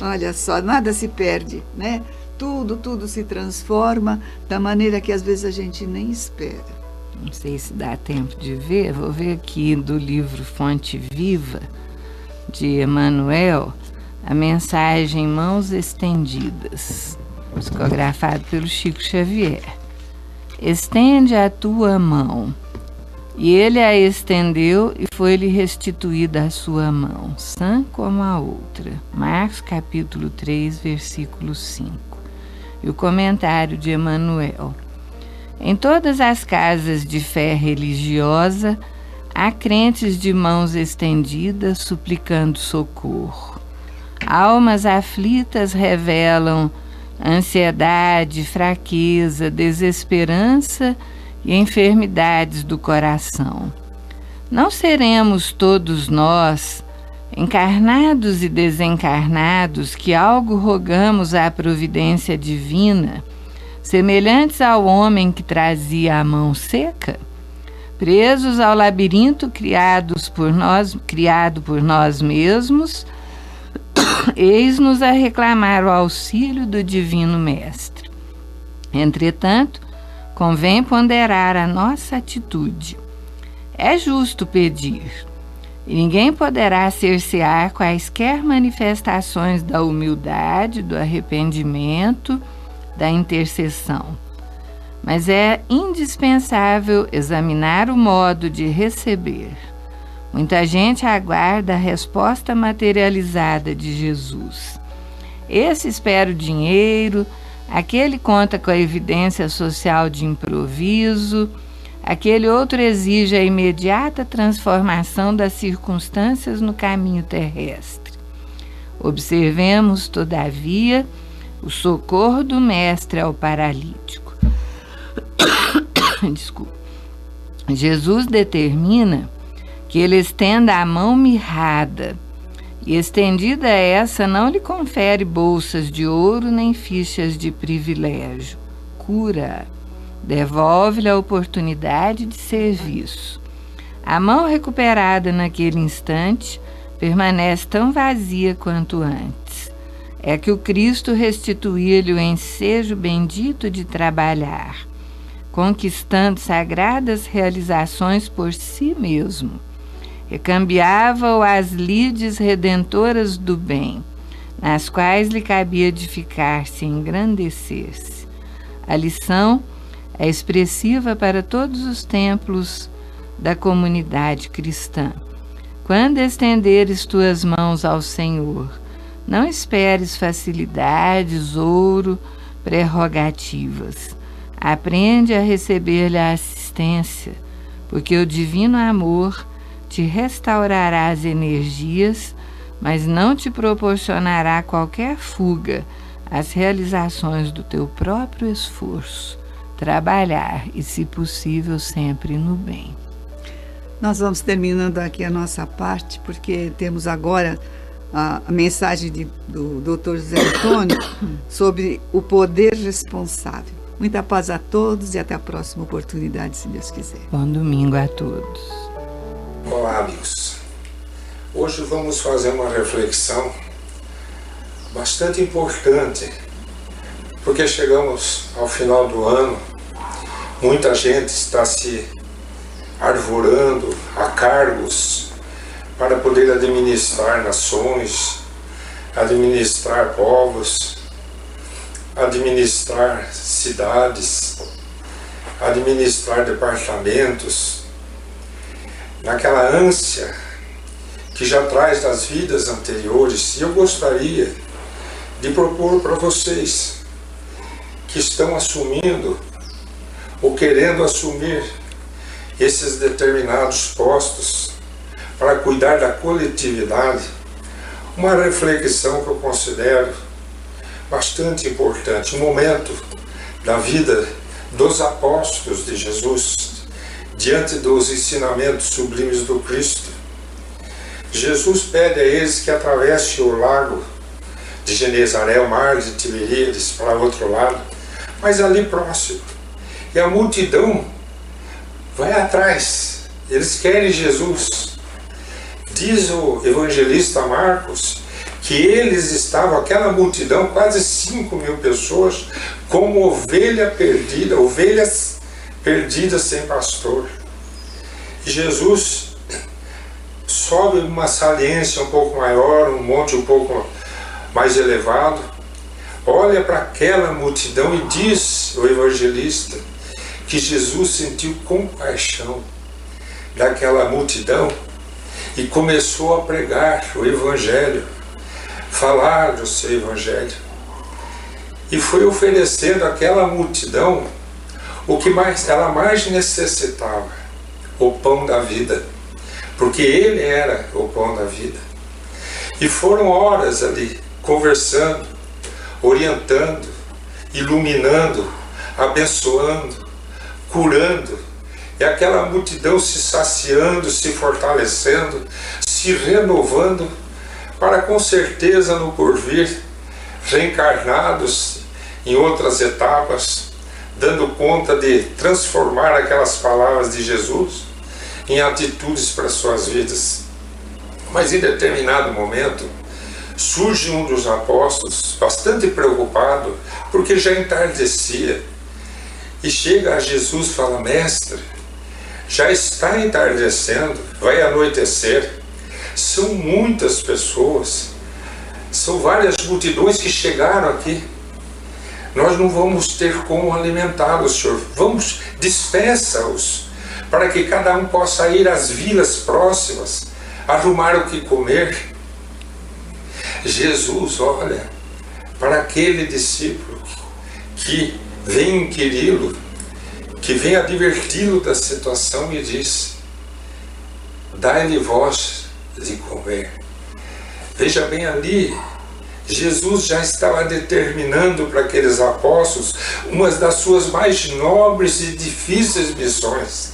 Olha só, nada se perde, né? Tudo se transforma da maneira que às vezes a gente nem espera. Não sei se dá tempo de ver, vou ver aqui do livro Fonte Viva, de Emmanuel, a mensagem Mãos Estendidas, psicografado pelo Chico Xavier. Estende a tua mão. E ele a estendeu e foi-lhe restituída a sua mão, sã como a outra. Marcos capítulo 3, versículo 5. E o comentário de Emmanuel. Em todas as casas de fé religiosa, há crentes de mãos estendidas suplicando socorro. Almas aflitas revelam ansiedade, fraqueza, desesperança e enfermidades do coração. Não seremos todos nós, encarnados e desencarnados, que algo rogamos à providência divina, semelhantes ao homem que trazia a mão seca? Presos ao labirinto criado por nós mesmos, eis-nos a reclamar o auxílio do Divino Mestre. Entretanto, convém ponderar a nossa atitude. É justo pedir, e ninguém poderá cercear quaisquer manifestações da humildade, do arrependimento, da intercessão. Mas é indispensável examinar o modo de receber. Muita gente aguarda a resposta materializada de Jesus. Esse espera o dinheiro, aquele conta com a evidência social de improviso, aquele outro exige a imediata transformação das circunstâncias no caminho terrestre. Observemos, todavia, o socorro do Mestre ao paralítico. Desculpa. Jesus determina que ele estenda a mão mirrada, e estendida essa não lhe confere bolsas de ouro nem fichas de privilégio. Cura, devolve-lhe a oportunidade de serviço. A mão recuperada naquele instante permanece tão vazia quanto antes. É que o Cristo restituía-lhe o ensejo bendito de trabalhar, conquistando sagradas realizações por si mesmo. Recambiava-o às lides redentoras do bem, nas quais lhe cabia edificar-se e engrandecer-se. A lição é expressiva para todos os templos da comunidade cristã. Quando estenderes tuas mãos ao Senhor, não esperes facilidades, ouro, prerrogativas. Aprende a receber-lhe a assistência, porque o divino amor te restaurará as energias, mas não te proporcionará qualquer fuga às realizações do teu próprio esforço. Trabalhar e, se possível, sempre no bem. Nós vamos terminando aqui a nossa parte, porque temos agora a mensagem do Dr. José Antônio sobre o poder responsável. Muita paz a todos e até a próxima oportunidade, se Deus quiser. Bom domingo a todos. Olá, amigos. Hoje vamos fazer uma reflexão bastante importante, porque chegamos ao final do ano, muita gente está se arvorando a cargos para poder administrar nações, administrar povos, administrar cidades, administrar departamentos, naquela ânsia que já traz das vidas anteriores. E eu gostaria de propor para vocês que estão assumindo ou querendo assumir esses determinados postos para cuidar da coletividade, uma reflexão que eu considero bastante importante, um momento da vida dos apóstolos de Jesus, diante dos ensinamentos sublimes do Cristo. Jesus pede a eles que atravessem o lago de Genezaré, o mar de Tiberíades, para o outro lado, mas ali próximo. E a multidão vai atrás, eles querem Jesus. Diz o evangelista Marcos que eles estavam, aquela multidão, quase 5.000 pessoas, como ovelhas perdidas sem pastor. E Jesus sobe uma saliência um pouco maior, um monte um pouco mais elevado, olha para aquela multidão e diz o evangelista que Jesus sentiu compaixão daquela multidão e começou a pregar o evangelho, falar do seu evangelho, e foi oferecendo àquela multidão o que ela mais necessitava, o pão da vida, porque ele era o pão da vida. E foram horas ali conversando, orientando, iluminando, abençoando, curando, e aquela multidão se saciando, se fortalecendo, se renovando, para com certeza no porvir, reencarnados em outras etapas, dando conta de transformar aquelas palavras de Jesus em atitudes para suas vidas. Mas em determinado momento, surge um dos apóstolos, bastante preocupado, porque já entardecia, e chega a Jesus e fala: mestre, já está entardecendo, vai anoitecer, são muitas pessoas, são várias multidões que chegaram aqui, nós não vamos ter como alimentá-los, Senhor, vamos, despeça-os, para que cada um possa ir às vilas próximas, arrumar o que comer. Jesus olha para aquele discípulo que vem inquiri-lo, que vem adverti-lo da situação, e diz: dai-lhe vós de comer. Veja bem, ali Jesus já estava determinando para aqueles apóstolos uma das suas mais nobres e difíceis missões.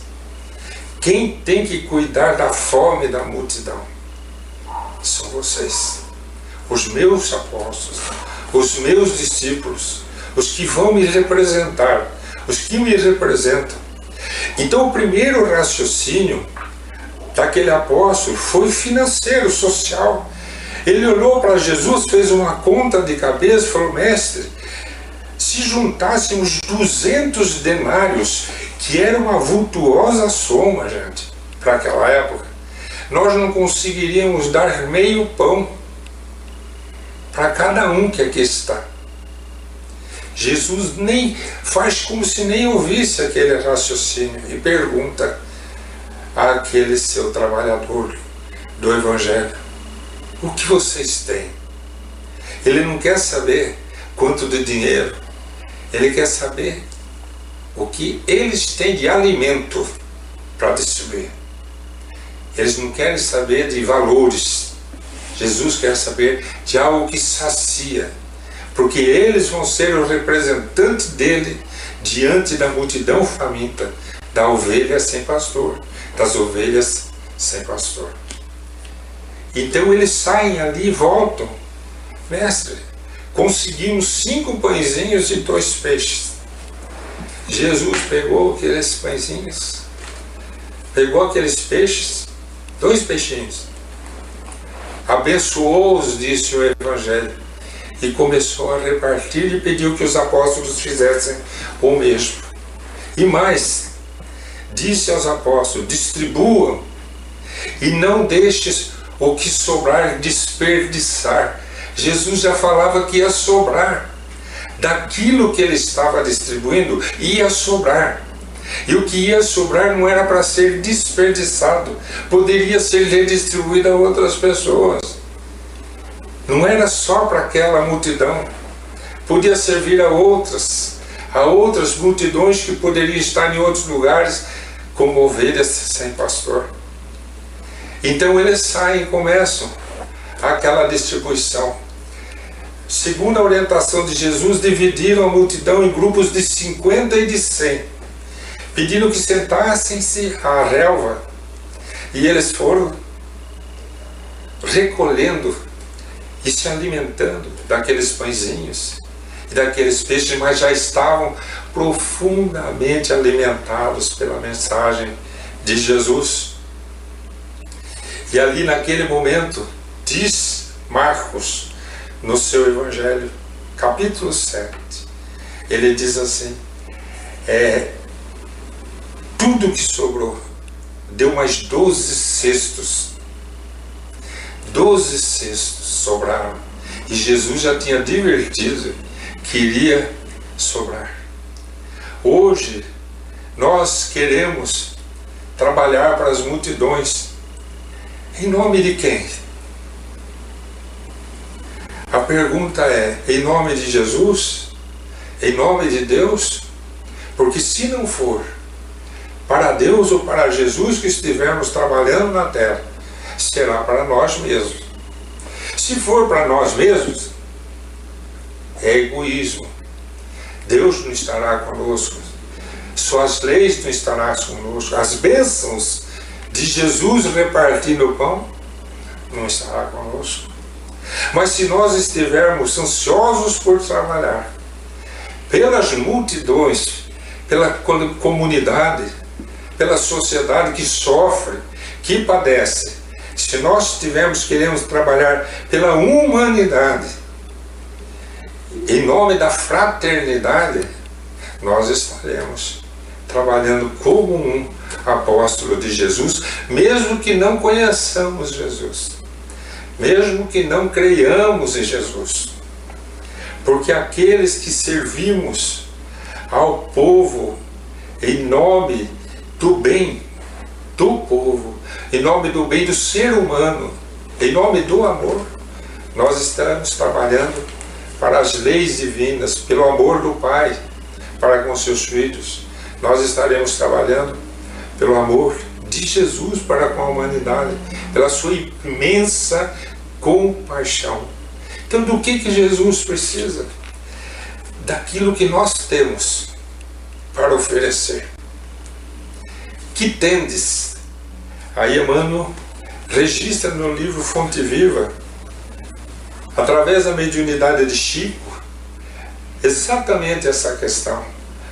Quem tem que cuidar da fome da multidão são vocês, os meus apóstolos, os meus discípulos, os que vão me representar, os que me representam. Então o primeiro raciocínio daquele apóstolo foi financeiro, social. Ele olhou para Jesus, fez uma conta de cabeça e falou: mestre, se juntássemos 200 denários, que era uma vultuosa soma, gente, para aquela época, nós não conseguiríamos dar meio pão para cada um que aqui está. Jesus nem faz como se nem ouvisse aquele raciocínio e pergunta àquele seu trabalhador do Evangelho: o que vocês têm? Ele não quer saber quanto de dinheiro, ele quer saber o que eles têm de alimento para distribuir. Eles não querem saber de valores. Jesus quer saber de algo que sacia, porque eles vão ser o representante dele diante da multidão faminta, da ovelha sem pastor, das ovelhas sem pastor. Então eles saem ali e voltam: mestre, conseguimos 5 pãezinhos e 2 peixes. Jesus pegou aqueles pãezinhos, pegou aqueles peixes, 2 peixinhos, abençoou-os, disse o Evangelho, e começou a repartir e pediu que os apóstolos fizessem o mesmo. E mais, disse aos apóstolos: distribuam e não deixes o que sobrar desperdiçar. Jesus já falava que ia sobrar. Daquilo que ele estava distribuindo, ia sobrar. E o que ia sobrar não era para ser desperdiçado, poderia ser redistribuído a outras pessoas. Não era só para aquela multidão, podia servir a outras multidões que poderiam estar em outros lugares como ovelhas sem pastor. Então eles saem e começam aquela distribuição. Segundo a orientação de Jesus, dividiram a multidão em grupos de 50 e de 100. Pediram que sentassem-se à relva. E eles foram recolhendo e se alimentando daqueles pãezinhos e daqueles peixes, mas já estavam profundamente alimentados pela mensagem de Jesus. E ali naquele momento, diz Marcos, no seu Evangelho, capítulo 7, ele diz assim: tudo que sobrou, deu mais 12 cestos. 12 cestos sobraram. E Jesus já tinha advertido que iria sobrar. Hoje, nós queremos trabalhar para as multidões. Em nome de quem? A pergunta é: em nome de Jesus? Em nome de Deus? Porque se não for para Deus ou para Jesus que estivermos trabalhando na terra, será para nós mesmos. Se for para nós mesmos, é egoísmo. Deus não estará conosco, suas leis não estarão conosco, as bênçãos de Jesus repartindo o pão não estará conosco. Mas se nós estivermos ansiosos por trabalhar pelas multidões, pela comunidade, pela sociedade que sofre, que padece, se nós queremos trabalhar pela humanidade, em nome da fraternidade, nós estaremos trabalhando como um apóstolo de Jesus, mesmo que não conheçamos Jesus, mesmo que não creiamos em Jesus, porque aqueles que servimos ao povo em nome do bem do povo, em nome do bem do ser humano, em nome do amor, nós estamos trabalhando para as leis divinas, pelo amor do Pai para com seus filhos. Nós estaremos trabalhando pelo amor de Jesus para com a humanidade, pela sua imensa compaixão. Então, do que Jesus precisa? Daquilo que nós temos para oferecer. Que tendes? Aí Emmanuel registra no livro Fonte Viva, através da mediunidade de Chico, exatamente essa questão,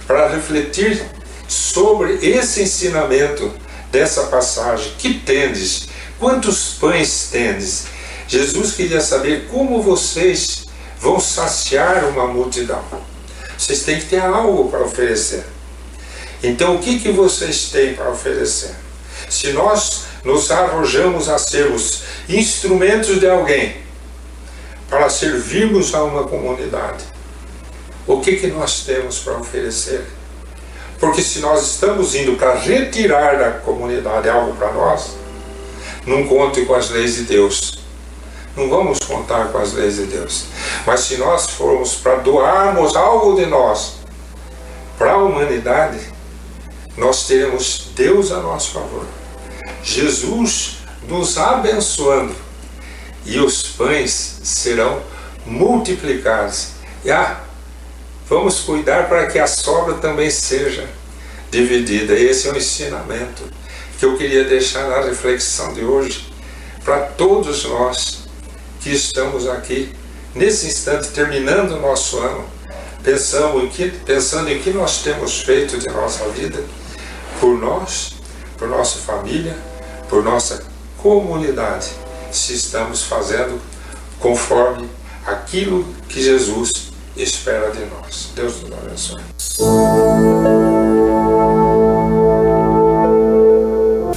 para refletir sobre esse ensinamento dessa passagem. Que tendes? Quantos pães tendes? Jesus queria saber como vocês vão saciar uma multidão. Vocês têm que ter algo para oferecer. Então, o que vocês têm para oferecer? Se nós nos arrojamos a ser os instrumentos de alguém para servirmos a uma comunidade, o que nós temos para oferecer. Porque se nós estamos indo para retirar da comunidade algo para nós, não conte com as leis de Deus. Não vamos contar com as leis de Deus. Mas se nós formos para doarmos algo de nós para a humanidade, nós teremos Deus a nosso favor. Jesus nos abençoando. E os pães serão multiplicados. E vamos cuidar para que a sobra também seja dividida. Esse é o ensinamento que eu queria deixar na reflexão de hoje para todos nós que estamos aqui nesse instante, terminando o nosso ano, pensando em que nós temos feito de nossa vida por nós, por nossa família, por nossa comunidade, se estamos fazendo conforme aquilo que Jesus espera de nós. Deus nos abençoe.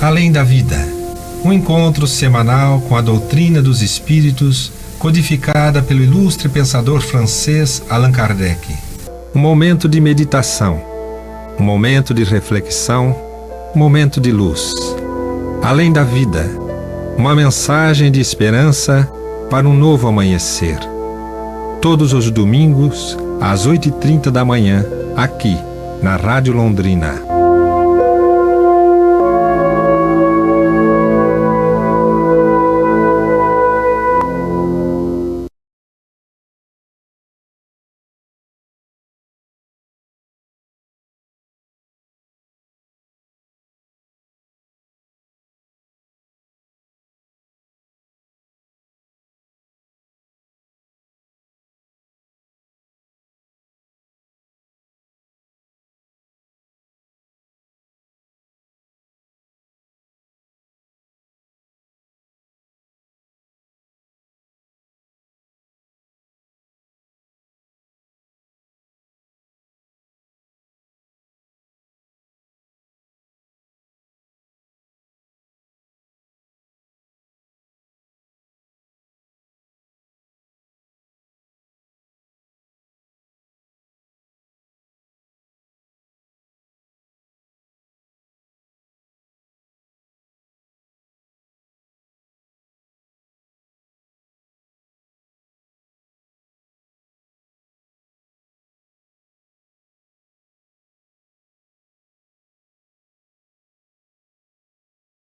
Além da vida, um encontro semanal com a doutrina dos espíritos, codificada pelo ilustre pensador francês Allan Kardec. Um momento de meditação, um momento de reflexão, um momento de luz. Além da vida, uma mensagem de esperança para um novo amanhecer. Todos os domingos, às 8h30 da manhã, aqui, na Rádio Londrina.